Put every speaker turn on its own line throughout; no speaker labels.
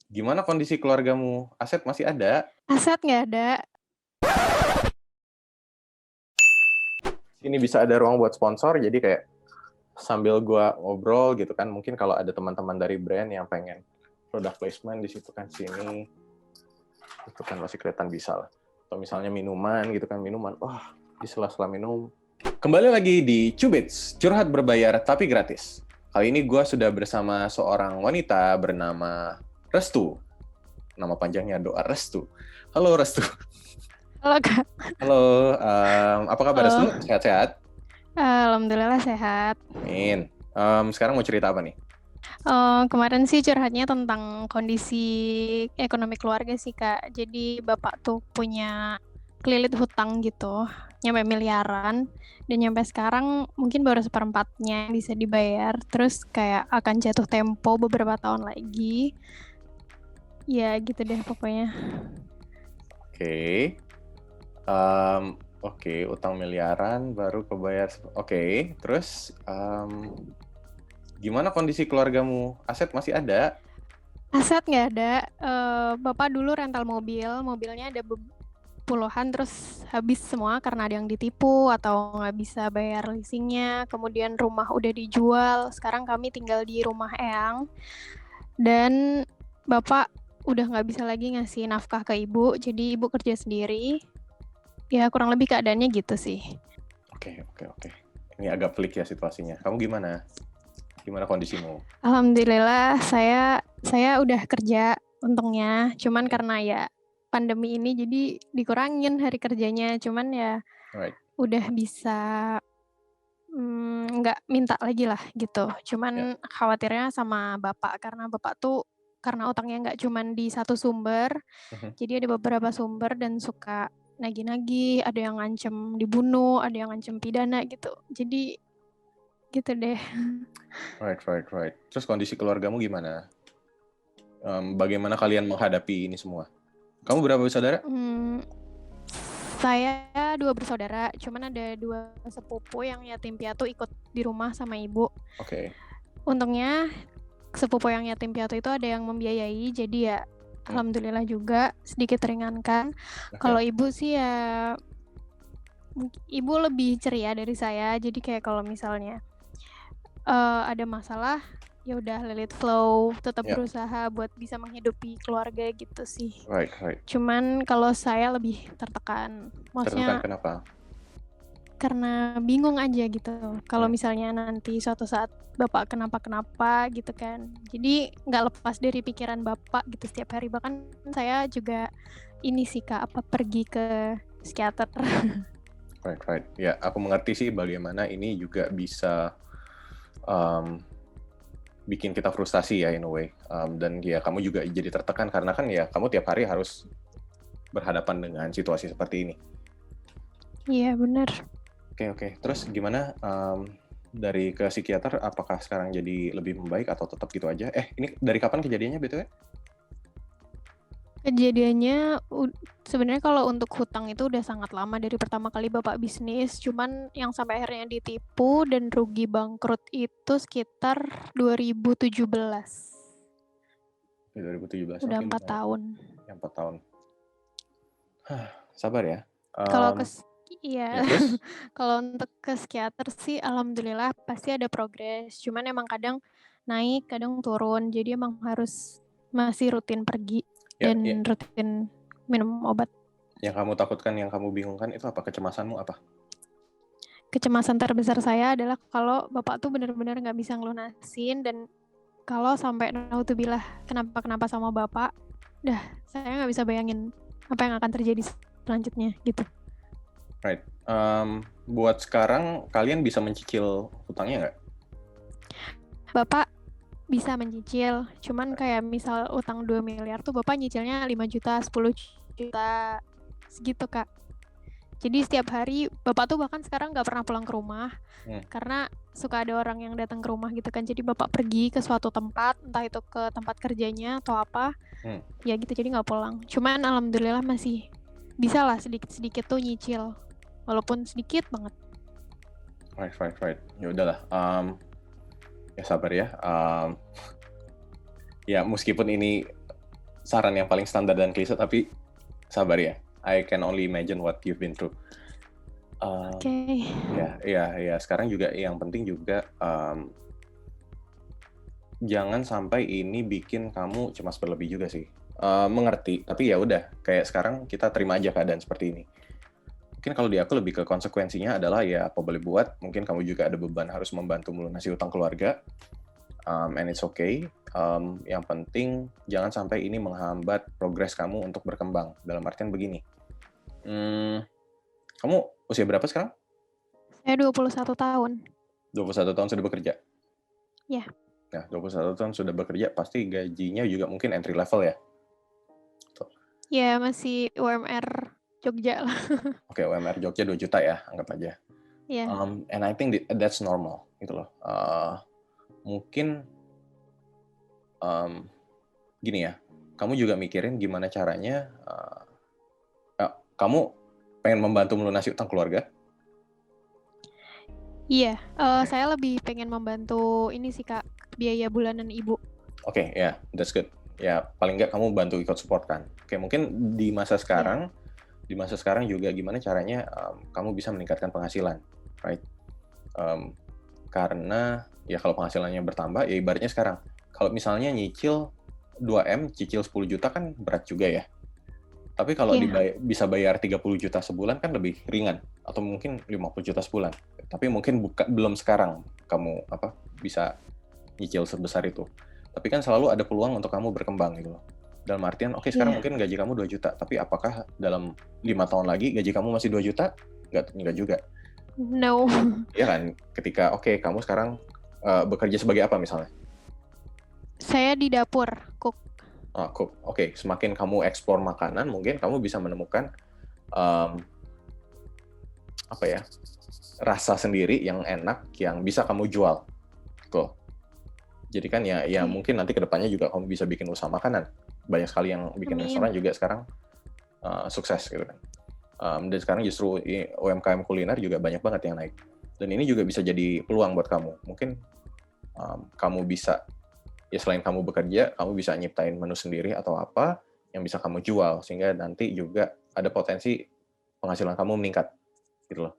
Gimana kondisi keluargamu? Aset masih ada?
Aset nggak ada.
Ini bisa ada ruang buat sponsor, jadi kayak sambil gua ngobrol gitu kan, mungkin kalau ada teman-teman dari brand yang pengen product placement di situ kan sini, itu kan masih kelihatan bisa lah. Atau misalnya minuman gitu kan, minuman, wah di sela-sela minum. Kembali lagi di Cubits, curhat berbayar tapi gratis. Kali ini gua sudah bersama seorang wanita bernama Restu. Nama panjangnya Doa Restu. Halo Restu.
Halo Kak.
Halo, apa kabar Restu?
Halo.
Sehat-sehat?
Alhamdulillah sehat.
Amin. Sekarang mau cerita apa nih?
Kemarin sih curhatnya tentang kondisi ekonomi keluarga sih Kak. Jadi bapak tuh punya kelilit hutang gitu, nyampe miliaran, dan nyampe sekarang mungkin baru seperempatnya bisa dibayar. Terus kayak akan jatuh tempo beberapa tahun lagi. Ya gitu deh pokoknya.
Oke. Oke, utang miliaran baru kebayar. Oke, terus gimana kondisi keluargamu? Aset masih ada?
Aset nggak ada. Bapak dulu rental mobilnya ada puluhan, terus habis semua karena ada yang ditipu atau nggak bisa bayar leasingnya. Kemudian rumah udah dijual, sekarang kami tinggal di rumah eyang. Dan bapak udah nggak bisa lagi ngasih nafkah ke ibu, jadi ibu kerja sendiri. Ya kurang lebih keadaannya gitu sih.
Oke. Ini agak pelik ya situasinya. Kamu gimana? Gimana kondisimu?
Alhamdulillah saya udah kerja untungnya, cuman karena ya pandemi ini jadi dikurangin hari kerjanya, cuman ya
Alright.
udah bisa nggak minta lagi lah gitu.
Ya.
Cuman khawatirnya sama bapak, karena bapak tuh karena utangnya nggak cuman di satu sumber,
Mhm.
jadi ada beberapa sumber dan suka nagih-nagih, ada yang ngancem dibunuh, ada yang ngancem pidana gitu. Jadi gitu deh.
Right. Terus kondisi keluargamu gimana? Bagaimana kalian menghadapi ini semua? Kamu berapa bersaudara?
Mmm, saya 2 bersaudara, cuman ada 2 sepupu yang yatim piatu ikut di rumah sama ibu.
Oke.
Untungnya sepupu yang yatim piatu itu ada yang membiayai, jadi ya
Hmm.
alhamdulillah juga sedikit teringankan. Kalau
Oke.
ibu sih ya ibu lebih ceria dari saya, jadi kayak kalau misalnya, ada masalah, ya udah let it flow, tetap
Ya.
berusaha buat bisa menghidupi keluarga gitu sih.
Right.
Cuman kalau saya lebih tertekan,
Tertekan
maksudnya
kenapa?
karena bingung aja gitu, kalau
Hmm.
misalnya nanti suatu saat bapak kenapa-kenapa gitu kan. Jadi nggak lepas dari pikiran bapak gitu setiap hari, bahkan saya juga ini sih Kak, pergi ke psikiater.
Right. Ya, aku mengerti sih bagaimana ini juga bisa um, bikin kita frustasi ya in a way. Dan ya kamu juga jadi tertekan karena kan ya kamu tiap hari harus berhadapan dengan situasi seperti ini.
Iya bener.
Oke. Terus gimana dari ke psikiater? Apakah sekarang jadi lebih membaik atau tetap gitu aja? Ini dari kapan kejadiannya BTW?
Kejadiannya sebenarnya kalau untuk hutang itu udah sangat lama dari pertama kali bapak bisnis, cuman yang sampai akhirnya ditipu dan rugi bangkrut itu sekitar 2017.
Di 2017.
Udah
Oke,
4
lumayan.
tahun.
Ya, 4 tahun. Sabar ya.
Kalau
Um,
iya,
ya terus?
kalau untuk ke psikiater sih alhamdulillah pasti ada progres, cuman emang kadang naik, kadang turun, jadi emang harus masih rutin pergi
Ya,
dan rutin minum obat.
yang kamu takutkan, yang kamu bingungkan itu apa? Kecemasanmu apa?
Kecemasan terbesar saya adalah kalau bapak tuh benar-benar nggak bisa ngelunasin, dan kalau sampai naudzubillah kenapa-kenapa sama bapak, dah saya nggak bisa bayangin apa yang akan terjadi selanjutnya gitu.
Right. Buat sekarang kalian bisa mencicil hutangnya nggak?
Bapak bisa mencicil, cuman kayak misal utang 2 miliar tuh bapak nyicilnya 5 juta, 10 juta, segitu Kak. Jadi setiap hari bapak tuh bahkan sekarang nggak pernah pulang ke rumah, karena suka ada orang yang datang ke rumah gitu kan. Jadi bapak pergi ke suatu tempat, entah itu ke tempat kerjanya atau apa, ya gitu, jadi nggak pulang. Cuman alhamdulillah masih bisa lah sedikit-sedikit tuh nyicil, walaupun sedikit banget.
Right. Ya udahlah. Ya sabar ya. Ya meskipun ini saran yang paling standar dan klise, tapi sabar ya. I can only imagine what you've been through.
Oke.
Ya. Sekarang juga yang penting juga jangan sampai ini bikin kamu cemas berlebih juga sih. Mengerti, tapi ya udah. Kayak sekarang kita terima aja keadaan seperti ini. Mungkin kalau di aku lebih ke konsekuensinya adalah ya apa boleh buat. Mungkin kamu juga ada beban harus membantu melunasi utang keluarga. And it's okay. Yang penting jangan sampai ini menghambat progres kamu untuk berkembang. Dalam artian begini. Kamu usia berapa sekarang?
Saya 21 tahun.
21 tahun sudah bekerja?
Ya.
Nah, 21 tahun sudah bekerja, pasti gajinya juga mungkin entry level ya? Tuh.
Ya, masih UMR Jogja lah.
Oke, UMR Jogja 2 juta ya, anggap aja.
Ya.
And I think that's normal, gitu loh. Mungkin gini ya, kamu juga mikirin gimana caranya kamu pengen membantu melunasi utang keluarga?
Iya, saya lebih pengen membantu ini sih Kak, biaya bulanan ibu.
Oke, ya, that's good. Ya, paling nggak kamu bantu ikut support kan. Oke, mungkin di masa sekarang, juga gimana caranya kamu bisa meningkatkan penghasilan, right? Karena ya kalau penghasilannya bertambah, ya ibaratnya sekarang, kalau misalnya nyicil 2M, cicil 10 juta kan berat juga ya. Tapi kalau bisa bayar 30 juta sebulan kan lebih ringan, atau mungkin 50 juta sebulan. Tapi mungkin belum sekarang kamu bisa nyicil sebesar itu. Tapi kan selalu ada peluang untuk kamu berkembang gitu loh. Dalam artian, oke, sekarang mungkin gaji kamu 2 juta, tapi apakah dalam 5 tahun lagi gaji kamu masih 2 juta? Enggak juga.
No.
Iya kan, ketika kamu sekarang bekerja sebagai apa misalnya?
Saya di dapur, cook.
Cook. Oke, semakin kamu ekspor makanan, mungkin kamu bisa menemukan rasa sendiri yang enak yang bisa kamu jual. Gitu. Jadi kan ya mungkin nanti kedepannya juga kamu bisa bikin usaha makanan. Banyak sekali yang bikin restoran juga sekarang sukses gitu kan. Dan sekarang justru UMKM kuliner juga banyak banget yang naik. Dan ini juga bisa jadi peluang buat kamu. Mungkin kamu bisa, ya selain kamu bekerja, kamu bisa nyiptain menu sendiri atau apa yang bisa kamu jual, sehingga nanti juga ada potensi penghasilan kamu meningkat. Gitu loh.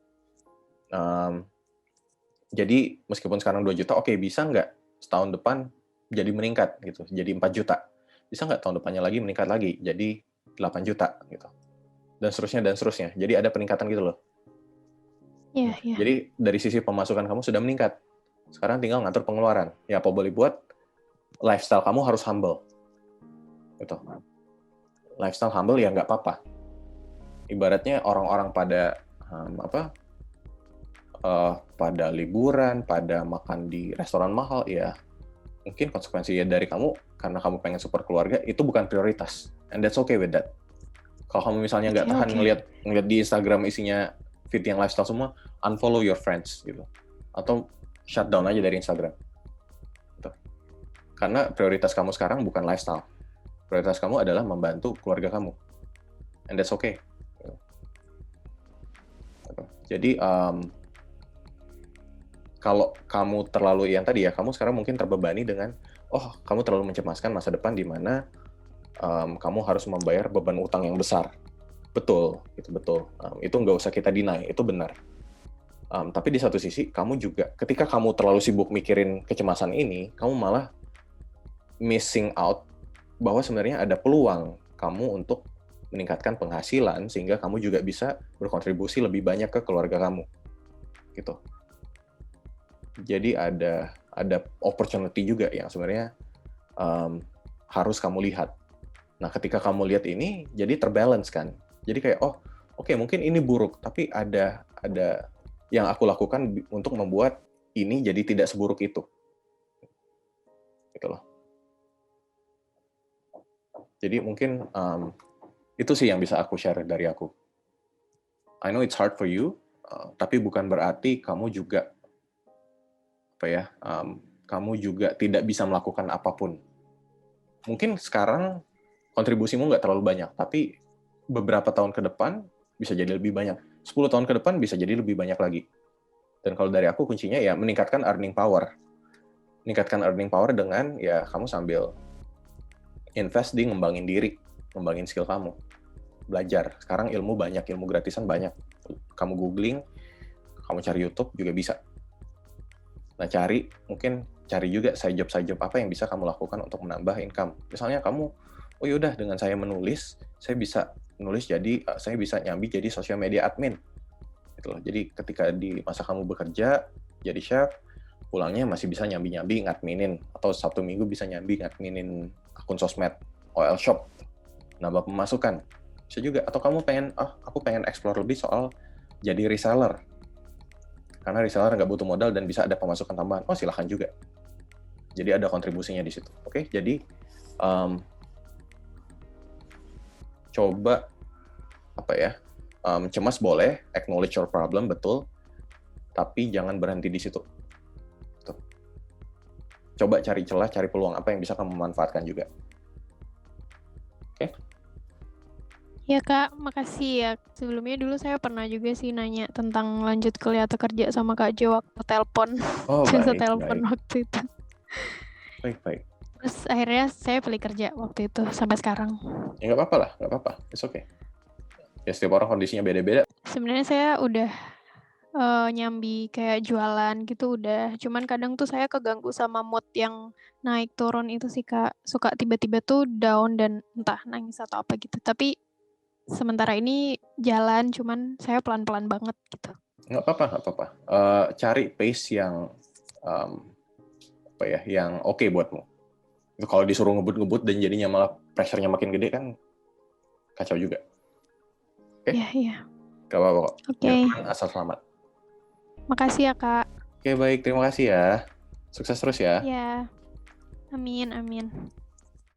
Jadi meskipun sekarang 2 juta, bisa nggak setahun depan jadi meningkat gitu, jadi 4 juta. Bisa nggak tahun depannya lagi meningkat lagi, jadi 8 juta gitu. Dan seterusnya. Jadi ada peningkatan gitu loh.
Iya.
Jadi dari sisi pemasukan kamu sudah meningkat. Sekarang tinggal ngatur pengeluaran. Ya apa boleh buat, lifestyle kamu harus humble. Gitu. Lifestyle humble ya nggak apa-apa. Ibaratnya orang-orang pada pada liburan, pada makan di restoran mahal, ya mungkin konsekuensinya dari kamu, karena kamu pengen support keluarga, itu bukan prioritas. And that's okay with that. Kalau kamu misalnya nggak tahan ngeliat di Instagram isinya feed yang lifestyle semua, unfollow your friends gitu. Atau shut down aja dari Instagram. Gitu. Karena prioritas kamu sekarang bukan lifestyle. Prioritas kamu adalah membantu keluarga kamu. And that's okay. Gitu. Jadi, kalau kamu terlalu yang tadi ya, kamu sekarang mungkin terbebani dengan, kamu terlalu mencemaskan masa depan di mana kamu harus membayar beban utang yang besar. Betul, itu betul. Itu nggak usah kita deny, itu benar. Tapi di satu sisi, kamu juga, ketika kamu terlalu sibuk mikirin kecemasan ini, kamu malah missing out bahwa sebenarnya ada peluang kamu untuk meningkatkan penghasilan, sehingga kamu juga bisa berkontribusi lebih banyak ke keluarga kamu. Gitu. Jadi ada opportunity juga yang sebenarnya harus kamu lihat. Nah, ketika kamu lihat ini, jadi terbalance kan. Jadi kayak, mungkin ini buruk, tapi ada yang aku lakukan untuk membuat ini jadi tidak seburuk itu. Gitu loh. Jadi mungkin itu sih yang bisa aku share dari aku. I know it's hard for you, tapi bukan berarti kamu juga kamu juga tidak bisa melakukan apapun. Mungkin sekarang kontribusimu nggak terlalu banyak, tapi beberapa tahun ke depan bisa jadi lebih banyak. 10 tahun ke depan bisa jadi lebih banyak lagi. Dan kalau dari aku kuncinya ya meningkatkan earning power. Meningkatkan earning power dengan ya kamu sambil invest di ngembangin diri, ngembangin skill kamu. Belajar. Sekarang ilmu banyak, ilmu gratisan banyak. Kamu googling, kamu cari YouTube juga bisa. Nah, cari juga side job apa yang bisa kamu lakukan untuk menambah income. Misalnya kamu, oh yaudah dengan saya menulis, saya bisa nyambi jadi social media admin. Gitu loh. Jadi ketika di masa kamu bekerja, jadi chef, pulangnya masih bisa nyambi-nyambi ngadminin, atau Sabtu Minggu bisa nyambi ngadminin akun sosmed, OL shop, nambah pemasukan. Bisa juga. Atau kamu aku pengen explore lebih soal jadi reseller. Karena reseller nggak butuh modal dan bisa ada pemasukan tambahan. Oh, silahkan juga. Jadi ada kontribusinya di situ. Oke, jadi coba cemas boleh, acknowledge your problem, betul, tapi jangan berhenti di situ. Tuh. Coba cari celah, cari peluang apa yang bisa kamu manfaatkan juga. Oke?
Ya Kak, makasih ya. Sebelumnya dulu saya pernah juga sih nanya tentang lanjut kuliah atau kerja sama Kak Jo waktu telepon.
Oh,
Jasa
baik.
telepon waktu itu.
Baik.
Terus akhirnya saya pilih kerja waktu itu sampai sekarang.
Ya nggak apa-apa lah, nggak apa-apa. It's okay. Ya setiap orang kondisinya beda-beda.
Sebenarnya saya udah nyambi kayak jualan gitu udah. Cuman kadang tuh saya keganggu sama mood yang naik turun itu sih Kak. Suka tiba-tiba tuh down dan entah nangis atau apa gitu. Tapi sementara ini jalan, cuman saya pelan-pelan banget gitu.
Nggak apa-apa. Cari pace yang yang oke buatmu. Kalau disuruh ngebut-ngebut dan jadinya malah pressure-nya makin gede kan kacau juga. Oke?
Iya.
Gak apa-apa kok.
Oke.
Asal selamat.
Makasih ya Kak.
Oke, baik. Terima kasih ya. Sukses terus ya.
Ya. Amin.